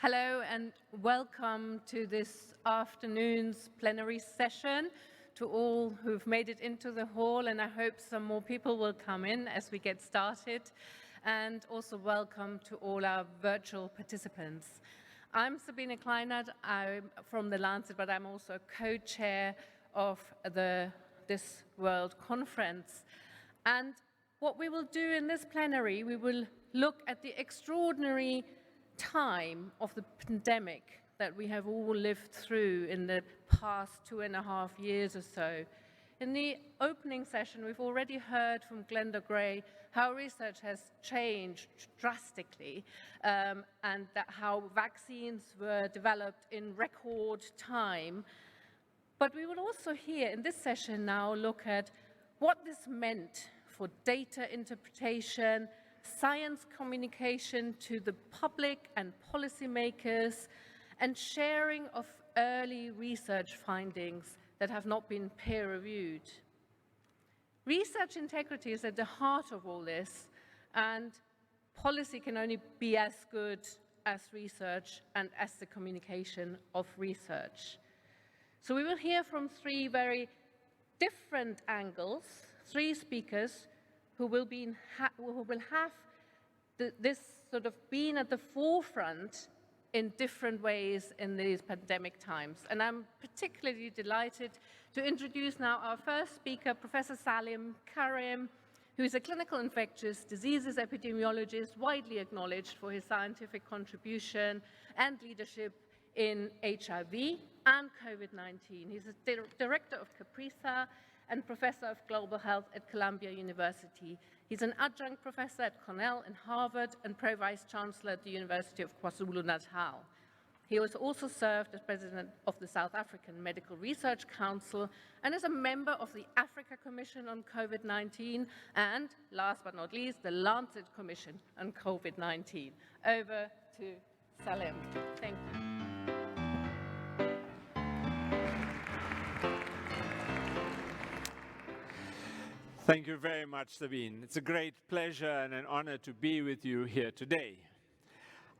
Hello and welcome to this afternoon's plenary session, to all who've made it into the hall, and I hope some more people will come in as we get started, and also welcome to all our virtual participants. I'm Sabine Kleinert, I'm from the Lancet, but I'm also co-chair of this World Conference. And what we will do in this plenary, we will look at the extraordinary time of the pandemic that we have all lived through in the past 2.5 years or so. In the opening session, we've already heard from Glenda Gray how research has changed drastically and that how vaccines were developed in record time. But we will also hear in this session now look at what this meant for data interpretation, science communication to the public and policymakers, and sharing of early research findings that have not been peer-reviewed. Research integrity is at the heart of all this, and policy can only be as good as research and as the communication of research. So we will hear from three very different angles, three speakers who will have this sort of been at the forefront in different ways in these pandemic times. And I'm particularly delighted to introduce now our first speaker, Professor Salim Karim, who is a clinical infectious diseases epidemiologist, widely acknowledged for his scientific contribution and leadership in HIV and COVID-19. He's a director of CAPRISA and professor of global health at Columbia University. He's an adjunct professor at Cornell and Harvard and pro-vice chancellor at the University of KwaZulu-Natal. He has also served as president of the South African Medical Research Council and is a member of the Africa Commission on COVID-19 and, last but not least, the Lancet Commission on COVID-19. Over to Salim. Thank you. Thank you very much, Sabine. It's a great pleasure and an honor to be with you here today.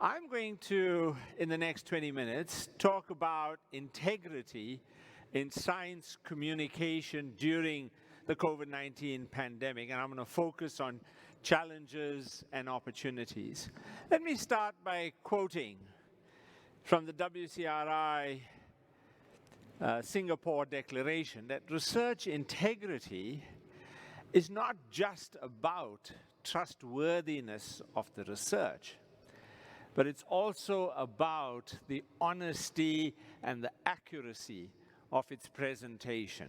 I'm going to, in the next 20 minutes, talk about integrity in science communication during the COVID-19 pandemic, and I'm going to focus on challenges and opportunities. Let me start by quoting from the WCRI Singapore Declaration that research integrity is not just about trustworthiness of the research, but it's also about the honesty and the accuracy of its presentation.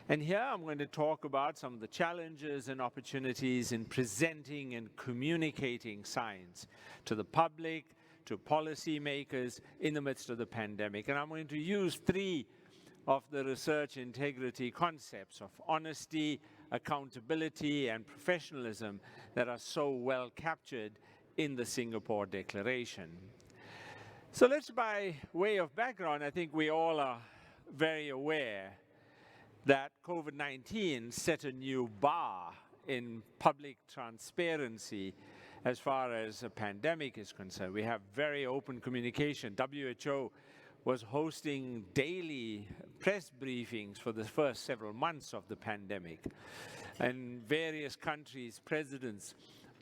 And here I'm going to talk about some of the challenges and opportunities in presenting and communicating science to the public, to policymakers in the midst of the pandemic. And I'm going to use three of the research integrity concepts of honesty, accountability, and professionalism that are so well captured in the Singapore Declaration. So let's, by way of background, I think we all are very aware that COVID-19 set a new bar in public transparency as far as a pandemic is concerned. We have very open communication. WHO was hosting daily press briefings for the first several months of the pandemic. And various countries' presidents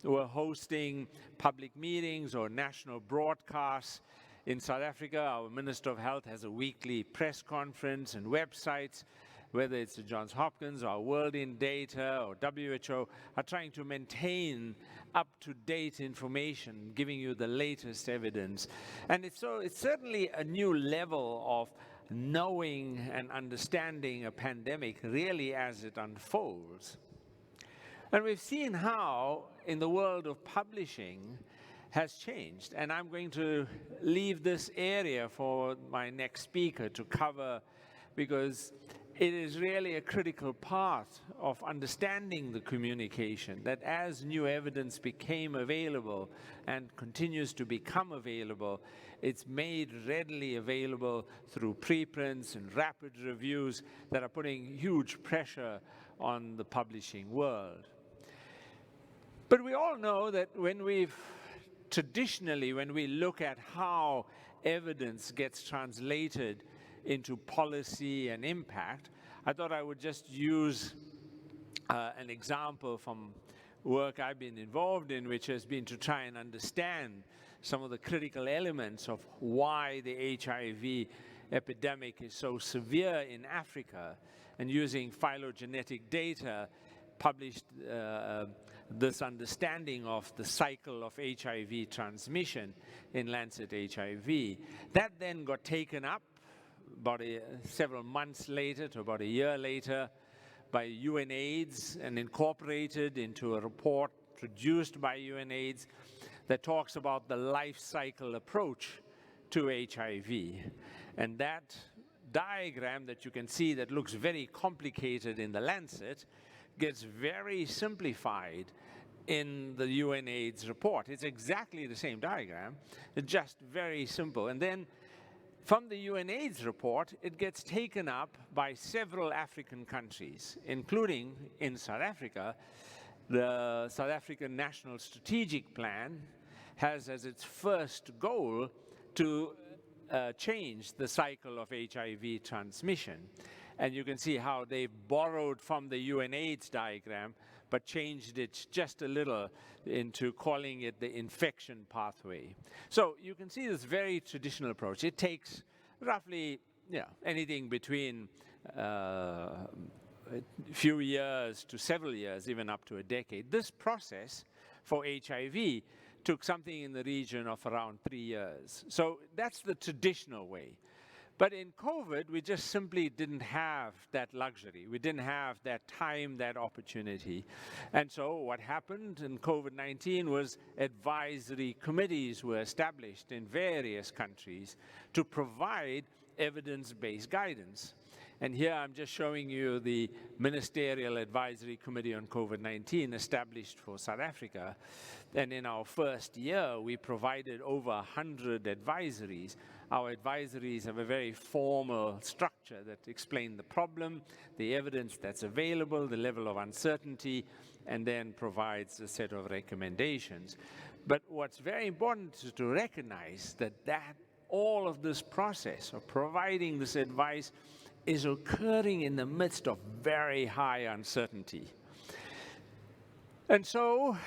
were hosting public meetings or national broadcasts. In South Africa, our Minister of Health has a weekly press conference, and websites, whether it's the Johns Hopkins or World in Data or WHO, are trying to maintain up-to-date information, giving you the latest evidence. And it's certainly a new level of knowing and understanding a pandemic really as it unfolds. And we've seen how, in the world of publishing, has changed. And I'm going to leave this area for my next speaker to cover, because it is really a critical part of understanding the communication, that as new evidence became available and continues to become available, it's made readily available through preprints and rapid reviews that are putting huge pressure on the publishing world. But we all know that when we've traditionally, when we look at how evidence gets translated into policy and impact, I thought I would just use an example from work I've been involved in, which has been to try and understand some of the critical elements of why the HIV epidemic is so severe in Africa, and using phylogenetic data published this understanding of the cycle of HIV transmission in Lancet HIV. That then got taken up about several months later to about a year later by UNAIDS and incorporated into a report produced by UNAIDS that talks about the life cycle approach to HIV. And that diagram that you can see that looks very complicated in the Lancet gets very simplified in the UNAIDS report. It's exactly the same diagram, it's just very simple. And then from the UNAIDS report, it gets taken up by several African countries, including in South Africa. The South African National Strategic Plan has as its first goal to change the cycle of HIV transmission. And you can see how they borrowed from the UNAIDS diagram, but changed it just a little into calling it the infection pathway. So you can see this very traditional approach. It takes roughly anything between a few years to several years, even up to a decade. This process for HIV took something in the region of around 3 years. So that's the traditional way. But in COVID, we just simply didn't have that luxury. We didn't have that time, that opportunity. And so what happened in COVID-19 was advisory committees were established in various countries to provide evidence-based guidance. And here I'm just showing you the Ministerial Advisory Committee on COVID-19 established for South Africa. And in our first year, we provided over 100 advisories. Our advisories have a very formal structure that explain the problem, the evidence that's available, the level of uncertainty, and then provides a set of recommendations. But what's very important is to recognize that all of this process of providing this advice is occurring in the midst of very high uncertainty. And so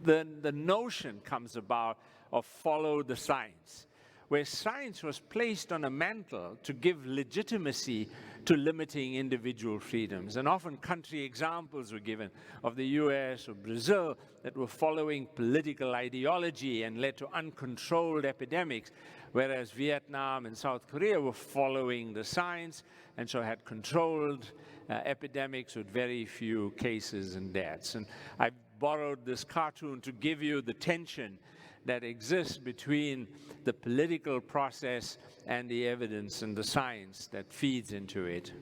the notion comes about of follow the science, where science was placed on a mantle to give legitimacy to limiting individual freedoms. And often country examples were given of the US or Brazil that were following political ideology and led to uncontrolled epidemics, whereas Vietnam and South Korea were following the science and so had controlled epidemics with very few cases and deaths. And I borrowed this cartoon to give you the tension that exists between the political process and the evidence and the science that feeds into it.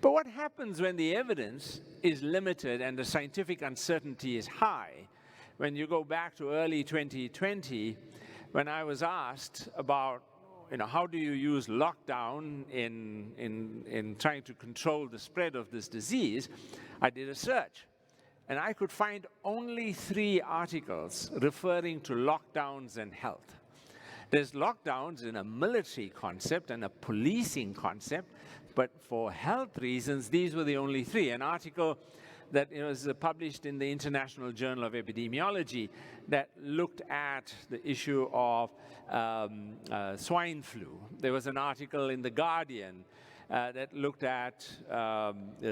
But what happens when the evidence is limited and the scientific uncertainty is high? When you go back to early 2020, when I was asked about how do you use lockdown in trying to control the spread of this disease, I did a search. And I could find only 3 articles referring to lockdowns and health. There's lockdowns in a military concept and a policing concept, but for health reasons, these were the only 3. An article that was published in the International Journal of Epidemiology that looked at the issue of swine flu. There was an article in The Guardian that looked at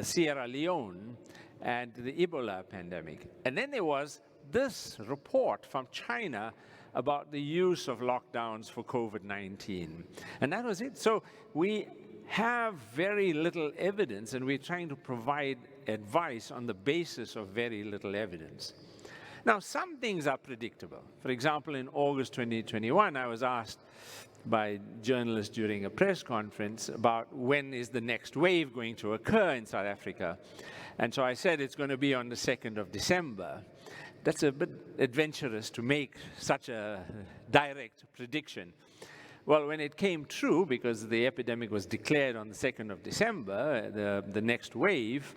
Sierra Leone and the Ebola pandemic. And then there was this report from China about the use of lockdowns for COVID-19. And that was it. So we have very little evidence, and we're trying to provide advice on the basis of very little evidence. Now, some things are predictable. For example, in August 2021, I was asked by journalists during a press conference about when is the next wave going to occur in South Africa. And so I said it's going to be on the 2nd of December. That's a bit adventurous to make such a direct prediction. Well, when it came true, because the epidemic was declared on the 2nd of December, the next wave,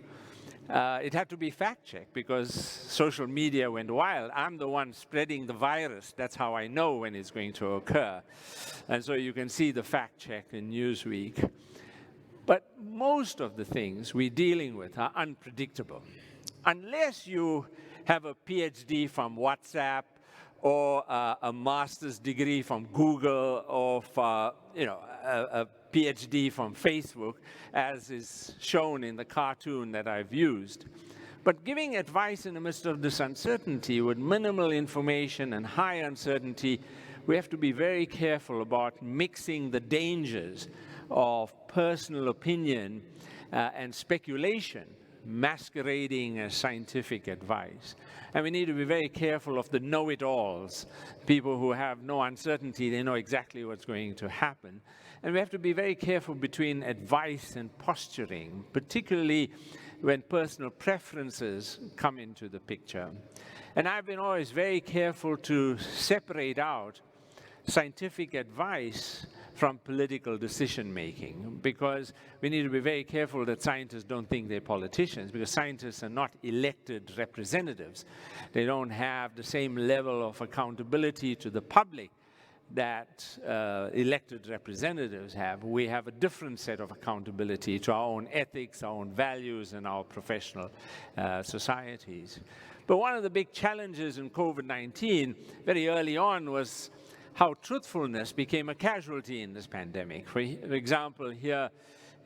it had to be fact-checked because social media went wild. I'm the one spreading the virus. That's how I know when it's going to occur. And so you can see the fact-check in Newsweek. But most of the things we're dealing with are unpredictable. Unless you have a PhD from WhatsApp or a master's degree from Google or a PhD from Facebook, as is shown in the cartoon that I've used. But giving advice in the midst of this uncertainty with minimal information and high uncertainty, we have to be very careful about mixing the dangers of personal opinion and speculation masquerading as scientific advice. And we need to be very careful of the know-it-alls, people who have no uncertainty, they know exactly what's going to happen. And we have to be very careful between advice and posturing, particularly when personal preferences come into the picture. And I've been always very careful to separate out scientific advice from political decision-making, because we need to be very careful that scientists don't think they're politicians, because scientists are not elected representatives. They don't have the same level of accountability to the public that elected representatives have. We have a different set of accountability to our own ethics, our own values, and our professional societies. But one of the big challenges in COVID-19 very early on was how truthfulness became a casualty in this pandemic. For example, here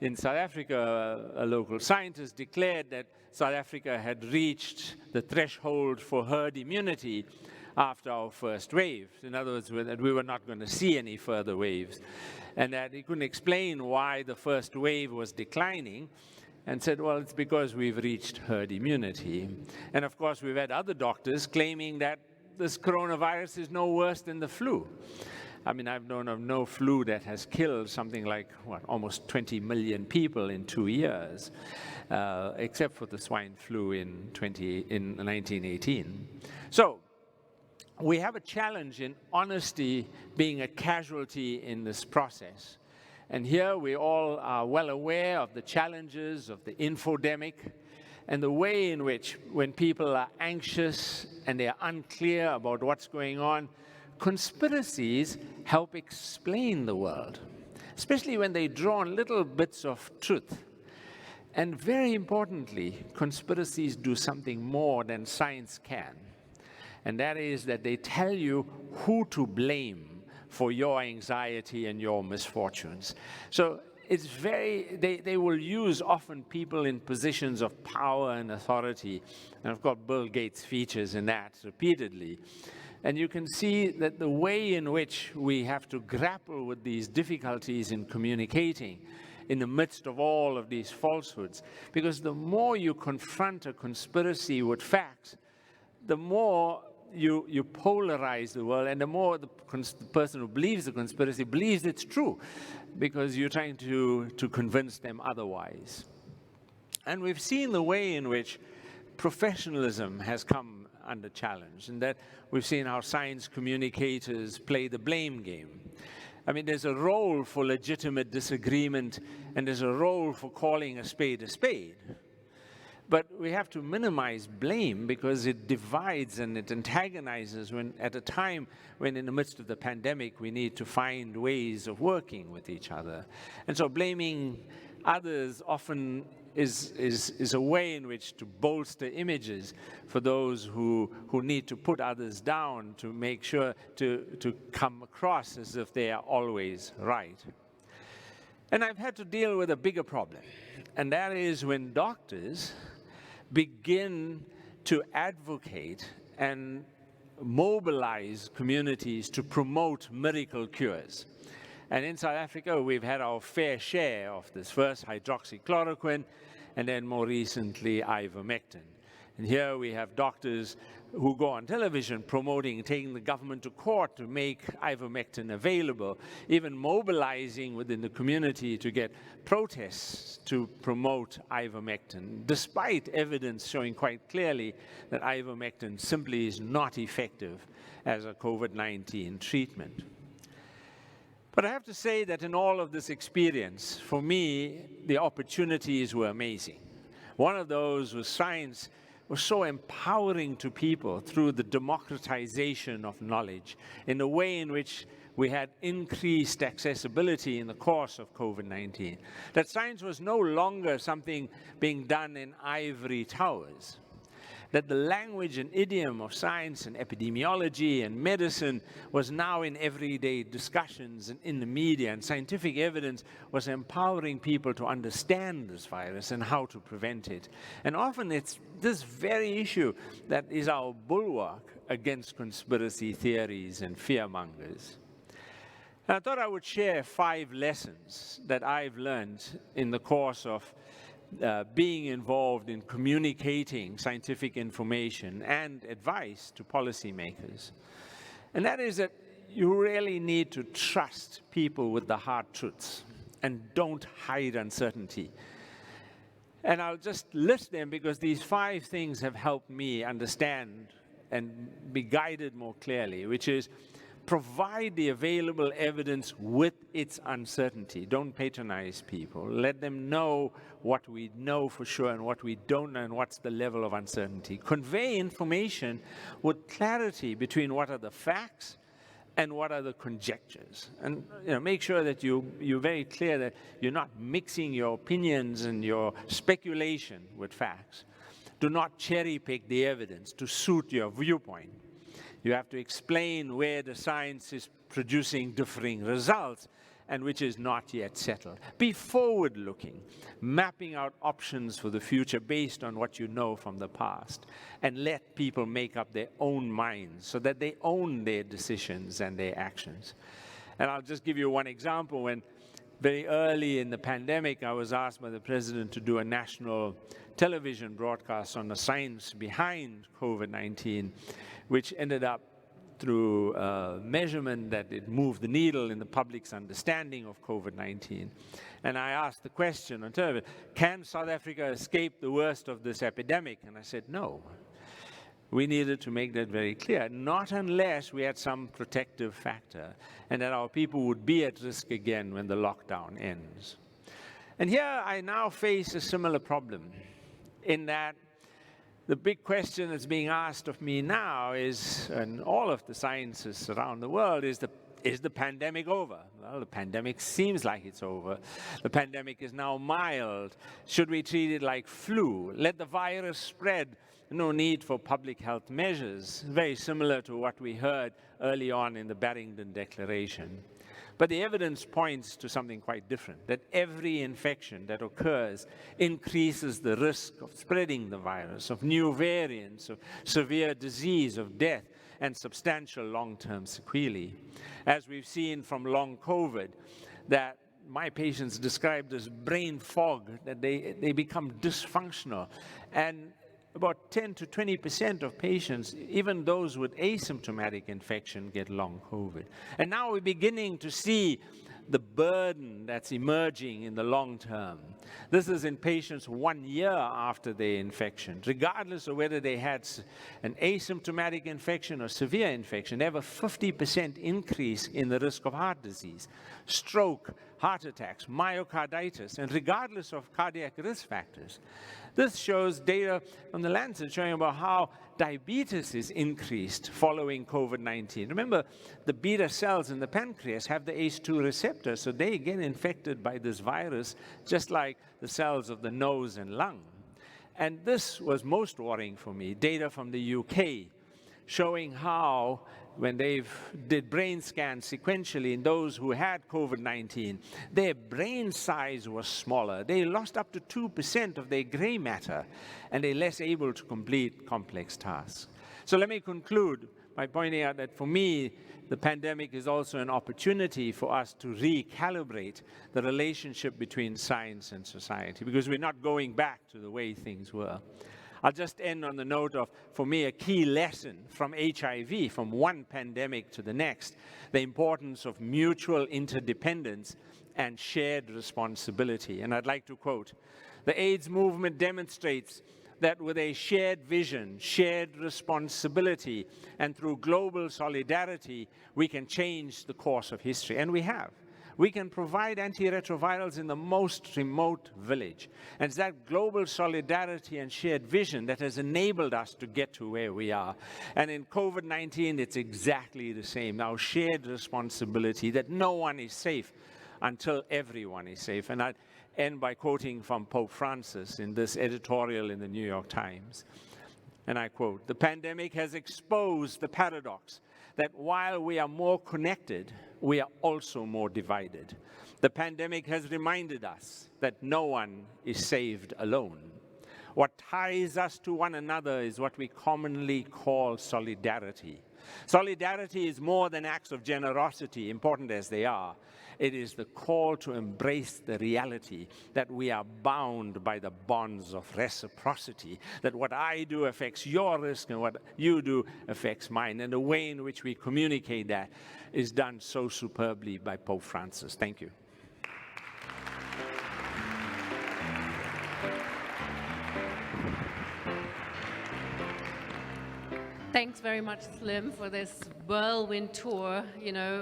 in South Africa, a local scientist declared that South Africa had reached the threshold for herd immunity after our first wave. In other words, that we were not going to see any further waves. And that he couldn't explain why the first wave was declining, and said, well, it's because we've reached herd immunity. And of course, we've had other doctors claiming that this coronavirus is no worse than the flu. I mean, I've known of no flu that has killed something like, what, almost 20 million people in 2 years, except for the swine flu in 1918. So we have a challenge in honesty being a casualty in this process. And here we all are well aware of the challenges of the infodemic, and the way in which, when people are anxious and they are unclear about what's going on, conspiracies help explain the world, especially when they draw on little bits of truth. And very importantly, conspiracies do something more than science can. And that is that they tell you who to blame for your anxiety and your misfortunes. So it's they will use often people in positions of power and authority. And of course, Bill Gates features in that repeatedly. And you can see that the way in which we have to grapple with these difficulties in communicating in the midst of all of these falsehoods, because the more you confront a conspiracy with facts, the more you polarize the world, and the more the person who believes the conspiracy believes it's true, because you're trying to convince them otherwise. And we've seen the way in which professionalism has come under challenge, and that we've seen how science communicators play the blame game. I mean, there's a role for legitimate disagreement, and there's a role for calling a spade a spade. But we have to minimize blame, because it divides and it antagonizes at a time when, in the midst of the pandemic, we need to find ways of working with each other. And so blaming others often is a way in which to bolster images for those who need to put others down, to make sure to come across as if they are always right. And I've had to deal with a bigger problem, and that is when doctors begin to advocate and mobilize communities to promote miracle cures. And in South Africa, we've had our fair share of this. First, hydroxychloroquine, and then more recently, ivermectin. And here we have doctors who go on television promoting, taking the government to court to make ivermectin available, even mobilizing within the community to get protests to promote ivermectin, despite evidence showing quite clearly that ivermectin simply is not effective as a COVID-19 treatment. But I have to say that in all of this experience, for me, the opportunities were amazing. One of those was science was so empowering to people through the democratization of knowledge in a way in which we had increased accessibility in the course of COVID-19. That science was no longer something being done in ivory towers. That the language and idiom of science and epidemiology and medicine was now in everyday discussions and in the media, and scientific evidence was empowering people to understand this virus and how to prevent it. And often it's this very issue that is our bulwark against conspiracy theories and fearmongers. And I thought I would share 5 lessons that I've learned in the course of being involved in communicating scientific information and advice to policymakers. And that is that you really need to trust people with the hard truths and don't hide uncertainty. And I'll just list them because these 5 things have helped me understand and be guided more clearly, which is provide the available evidence with its uncertainty. Don't patronize people. Let them know what we know for sure and what we don't know and what's the level of uncertainty. Convey information with clarity between what are the facts and what are the conjectures. And make sure that you're very clear that you're not mixing your opinions and your speculation with facts. Do not cherry pick the evidence to suit your viewpoint. You have to explain where the science is producing differing results and which is not yet settled. Be forward-looking, mapping out options for the future based on what you know from the past, and let people make up their own minds so that they own their decisions and their actions. And I'll just give you one example. When very early in the pandemic, I was asked by the president to do a national television broadcast on the science behind COVID-19, which ended up through measurement that it moved the needle in the public's understanding of COVID-19. And I asked the question on television, can South Africa escape the worst of this epidemic? And I said, no. We needed to make that very clear, not unless we had some protective factor and that our people would be at risk again when the lockdown ends. And here I now face a similar problem in that the big question that's being asked of me now is, and all of the scientists around the world, is the pandemic over? Well, the pandemic seems like it's over. The pandemic is now mild. Should we treat it like flu? Let the virus spread. No need for public health measures. Very similar to what we heard early on in the Barrington Declaration. But the evidence points to something quite different, that every infection that occurs increases the risk of spreading the virus, of new variants, of severe disease, of death, and substantial long-term sequelae. As we've seen from long COVID, that my patients described as brain fog, that they become dysfunctional. And about 10 to 20% of patients, even those with asymptomatic infection, get long COVID. And now we're beginning to see the burden that's emerging in the long term. This is in patients 1 year after their infection. Regardless of whether they had an asymptomatic infection or severe infection, they have a 50% increase in the risk of heart disease, stroke, heart attacks, myocarditis, and regardless of cardiac risk factors. This shows data from the Lancet showing about how diabetes is increased following COVID-19. Remember, the beta cells in the pancreas have the ACE2 receptor, so they get infected by this virus just like the cells of the nose and lung. And this was most worrying for me, data from the UK showing how when they did brain scans sequentially in those who had COVID-19, their brain size was smaller. They lost up to 2% of their gray matter, and they're less able to complete complex tasks. So let me conclude by pointing out that for me, the pandemic is also an opportunity for us to recalibrate the relationship between science and society, because we're not going back to the way things were. I'll just end on the note of, for me, a key lesson from HIV, from one pandemic to the next, the importance of mutual interdependence and shared responsibility. And I'd like to quote, "The AIDS movement demonstrates that with a shared vision, shared responsibility, and through global solidarity, we can change the course of history." And we have. We can provide antiretrovirals in the most remote village. And it's that global solidarity and shared vision that has enabled us to get to where we are. And in COVID-19, it's exactly the same. Our shared responsibility that no one is safe until everyone is safe. And I'd end by quoting from Pope Francis in this editorial in the New York Times. And I quote, "The pandemic has exposed the paradox that while we are more connected, we are also more divided. The pandemic has reminded us that no one is saved alone. What ties us to one another is what we commonly call solidarity. Solidarity is more than acts of generosity, important as they are. It is the call to embrace the reality that we are bound by the bonds of reciprocity, that what I do affects your risk and what you do affects mine. And the way in which we communicate that is done so superbly by Pope Francis." Thank you. Thanks very much, Salim, for this whirlwind tour,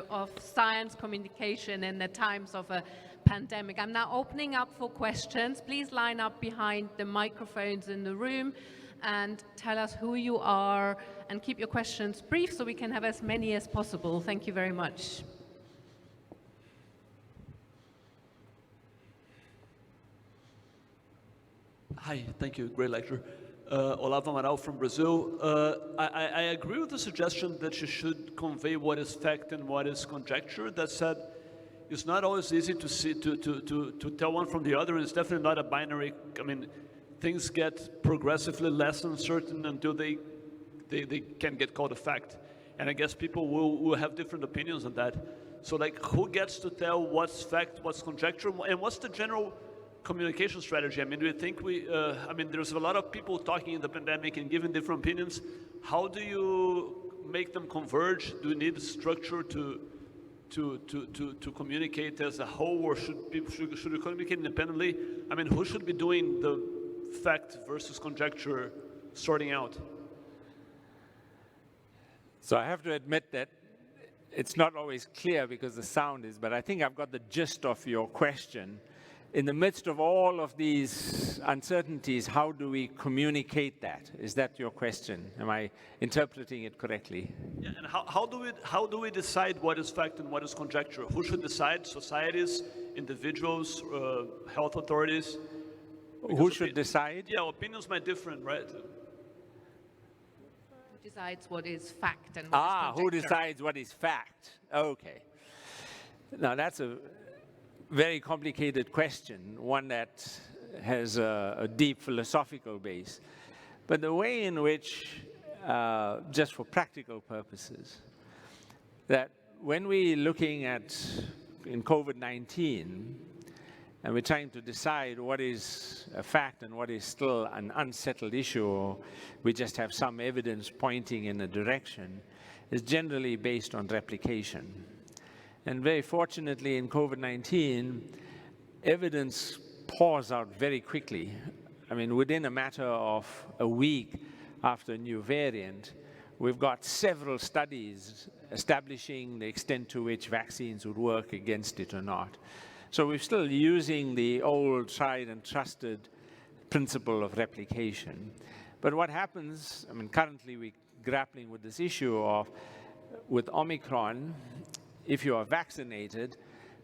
of science communication in the times of a pandemic. I'm now opening up for questions. Please line up behind the microphones in the room and tell us who you are and keep your questions brief so we can have as many as possible. Thank you very much. Hi, thank you. Great lecture. Olavo Amaral from Brazil. I agree with the suggestion that you should convey what is fact and what is conjecture. That said, it's not always easy to see to tell one from the other. It's definitely not a binary. I mean, things get progressively less uncertain until they can get called a fact. And I guess people will have different opinions on that. So like, who gets to tell what's fact, what's conjecture, and what's the general communication strategy? I mean, do you think there's a lot of people talking in the pandemic and giving different opinions. How do you make them converge? Do you need structure to communicate as a whole, or should you communicate independently? I mean, who should be doing the fact versus conjecture sorting out? So I have to admit that it's not always clear because the sound is, but I think I've got the gist of your question. In the midst of all of these uncertainties, how do we communicate that? Is that your question? Am I interpreting it correctly? Yeah, and how do we decide what is fact and what is conjecture? Who should decide? Societies, individuals, health authorities? Because who should decide? Yeah, opinions might differ, right? Who decides what is fact and what is conjecture? Who decides what is fact? Okay. Now that's a very complicated question, one that has a deep philosophical base. But the way in which, just for practical purposes, that when we're looking at in COVID-19, and we're trying to decide what is a fact and what is still an unsettled issue, or we just have some evidence pointing in a direction, is generally based on replication. And very fortunately in COVID-19, evidence pours out very quickly. I mean, within a matter of a week after a new variant, we've got several studies establishing the extent to which vaccines would work against it or not. So we're still using the old tried and trusted principle of replication. But what happens, I mean, currently we're grappling with this issue of, with Omicron, if you are vaccinated,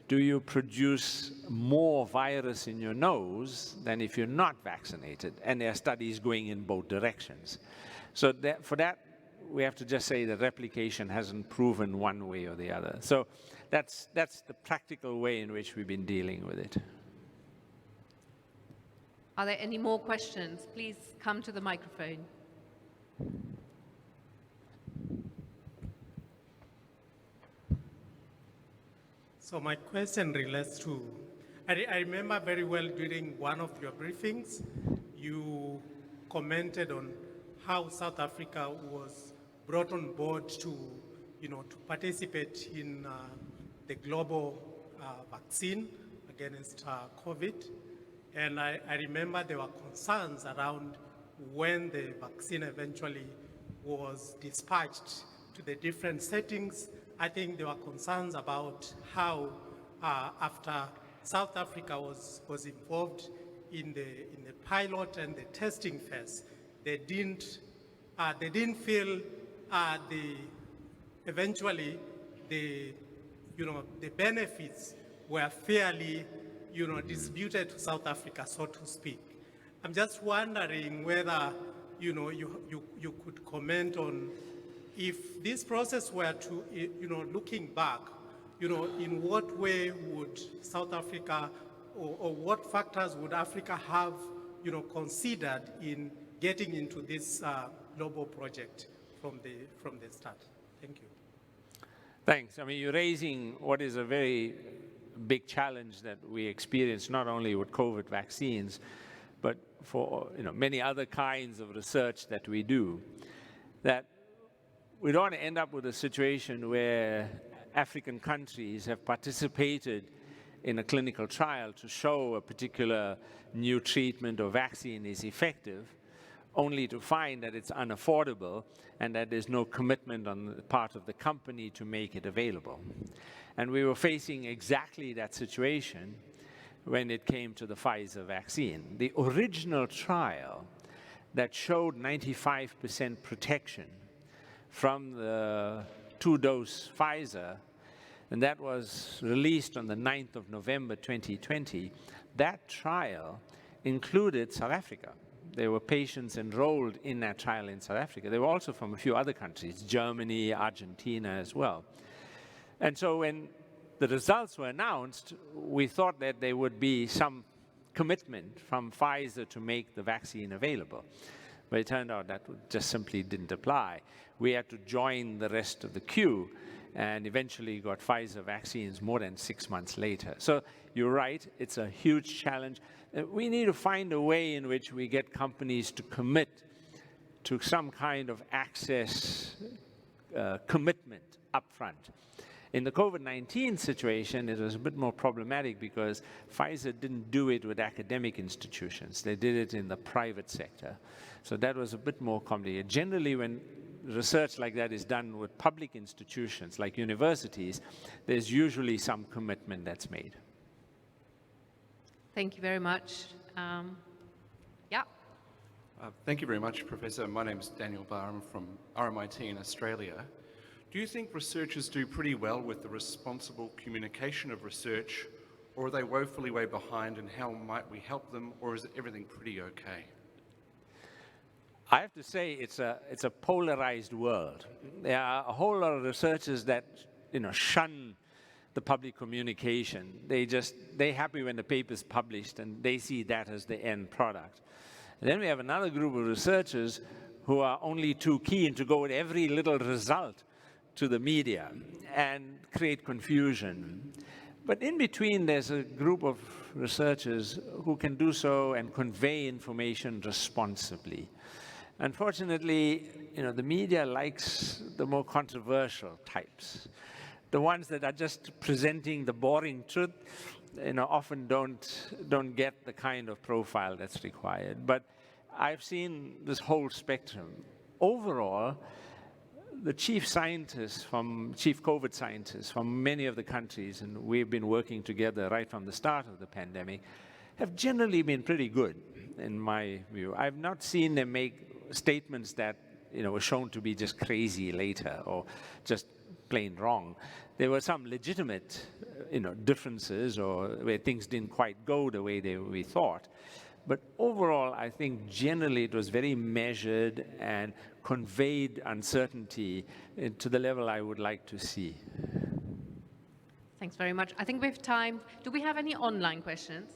do you produce more virus in your nose than if you're not vaccinated? And there are studies going in both directions. So for that, we have to just say that replication hasn't proven one way or the other. So that's the practical way in which we've been dealing with it. Are there any more questions? Please come to the microphone. So my question relates to, I remember very well during one of your briefings, you commented on how South Africa was brought on board to participate in the global vaccine against COVID. And I remember there were concerns around when the vaccine eventually was dispatched to the different settings. I think there were concerns about how after South Africa was involved in the pilot and the testing phase. They didn't feel eventually the benefits were fairly distributed to South Africa, so to speak. I'm just wondering whether you could comment on if this process were to, looking back, in what way would South Africa or what factors would Africa have, considered in getting into this global project from the start? Thank you. Thanks. I mean, you're raising what is a very big challenge that we experience not only with COVID vaccines, but for many other kinds of research that we do, that we don't want to end up with a situation where African countries have participated in a clinical trial to show a particular new treatment or vaccine is effective, only to find that it's unaffordable and that there's no commitment on the part of the company to make it available. And we were facing exactly that situation when it came to the Pfizer vaccine. The original trial that showed 95% protection from the 2-dose Pfizer, and that was released on the 9th of November 2020, that trial included South Africa. There were patients enrolled in that trial in South Africa. They were also from a few other countries, Germany, Argentina as well. And so when the results were announced, we thought that there would be some commitment from Pfizer to make the vaccine available. But it turned out that just simply didn't apply. We had to join the rest of the queue and eventually got Pfizer vaccines more than 6 months later. So you're right, it's a huge challenge. We need to find a way in which we get companies to commit to some kind of access commitment upfront. In the COVID-19 situation, it was a bit more problematic because Pfizer didn't do it with academic institutions. They did it in the private sector. So that was a bit more complicated. Generally, when research like that is done with public institutions like universities, there's usually some commitment that's made. Thank you very much. Yeah. Thank you very much, Professor. My name is Daniel Barr. I'm from RMIT in Australia. Do you think researchers do pretty well with the responsible communication of research, or are they woefully way behind, and how might we help them, or is everything pretty okay? I have to say it's a polarized world. There are a whole lot of researchers that shun the public communication. They're happy when the paper is published and they see that as the end product. And then we have another group of researchers who are only too keen to go with every little result to the media and create confusion. But in between, there's a group of researchers who can do so and convey information responsibly. Unfortunately, the media likes the more controversial types. The ones that are just presenting the boring truth, often don't get the kind of profile that's required. But I've seen this whole spectrum. Overall, the chief COVID scientists from many of the countries, and we've been working together right from the start of the pandemic, have generally been pretty good, in my view. I've not seen them make statements that were shown to be just crazy later or just plain wrong. There were some legitimate differences or where things didn't quite go the way we thought. But overall, I think generally it was very measured and conveyed uncertainty to the level I would like to see. Thanks very much. I think we have time. Do we have any online questions?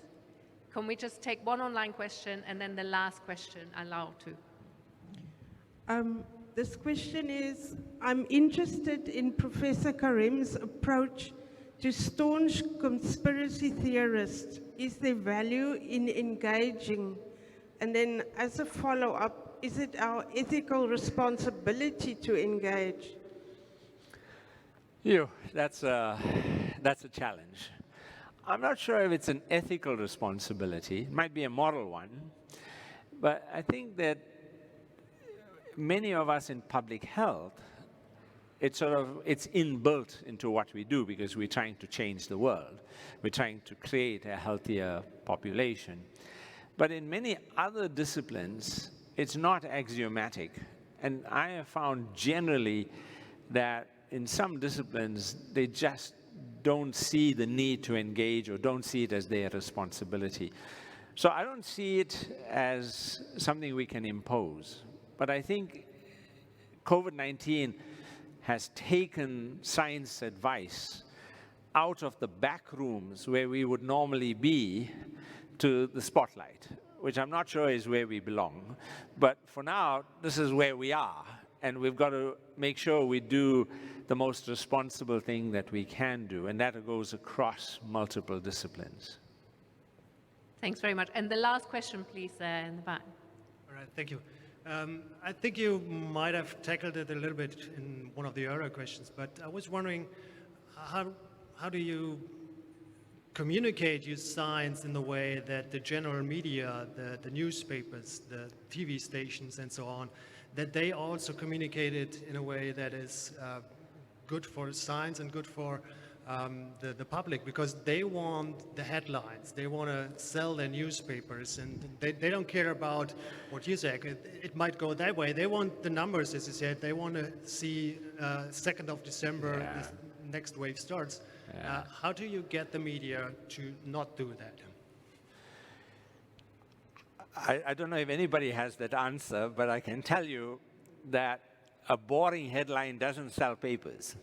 Can we just take one online question and then the last question allowed to? This question is, I'm interested in Professor Karim's approach to staunch conspiracy theorists. Is there value in engaging? And then as a follow-up, is it our ethical responsibility to engage? That's a challenge. I'm not sure if it's an ethical responsibility. It might be a moral one. But I think that many of us in public health it's inbuilt into what we do because we're trying to change the world. We're trying to create a healthier population. But in many other disciplines, it's not axiomatic. And I have found generally that in some disciplines, they just don't see the need to engage or don't see it as their responsibility. So I don't see it as something we can impose. But I think COVID-19 has taken science advice out of the back rooms where we would normally be to the spotlight, which I'm not sure is where we belong. But for now, this is where we are. And we've got to make sure we do the most responsible thing that we can do. And that goes across multiple disciplines. Thanks very much. And the last question, please, there in the back. All right, thank you. I think you might have tackled it a little bit in one of the earlier questions, but I was wondering, how do you communicate your science in the way that the general media, the newspapers, the TV stations, and so on, that they also communicate it in a way that is good for science and good for the public, because they want the headlines, they want to sell their newspapers, and they don't care about what you say. It might go that way. They want the numbers, as you said. They want to see 2nd of December, the next wave starts. How do you get the media to not do that? I don't know if anybody has that answer, but I can tell you that a boring headline doesn't sell papers.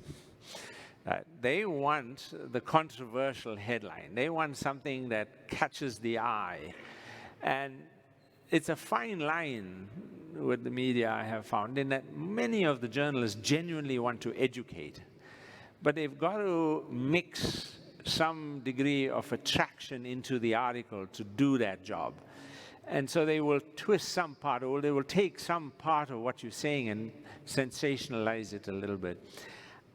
They want the controversial headline. They want something that catches the eye. And it's a fine line with the media, I have found, in that many of the journalists genuinely want to educate. But they've got to mix some degree of attraction into the article to do that job. And so they will twist some part, or they will take some part of what you're saying and sensationalize it a little bit.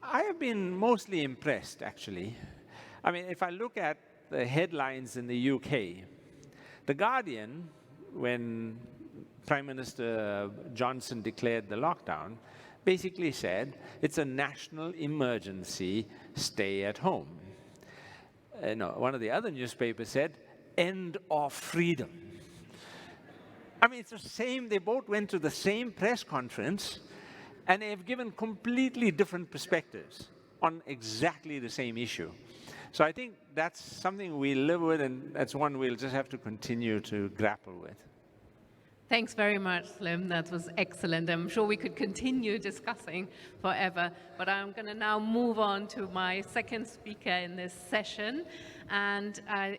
I have been mostly impressed, actually. I mean, if I look at the headlines in the UK, The Guardian, when Prime Minister Johnson declared the lockdown, basically said, it's a national emergency, stay at home. One of the other newspapers said, end of freedom. I mean, it's the same, they both went to the same press conference, and they have given completely different perspectives on exactly the same issue. So I think that's something we live with, and that's one we'll just have to continue to grapple with. Thanks very much, Salim. That was excellent. I'm sure we could continue discussing forever, but I'm going to now move on to my second speaker in this session. And I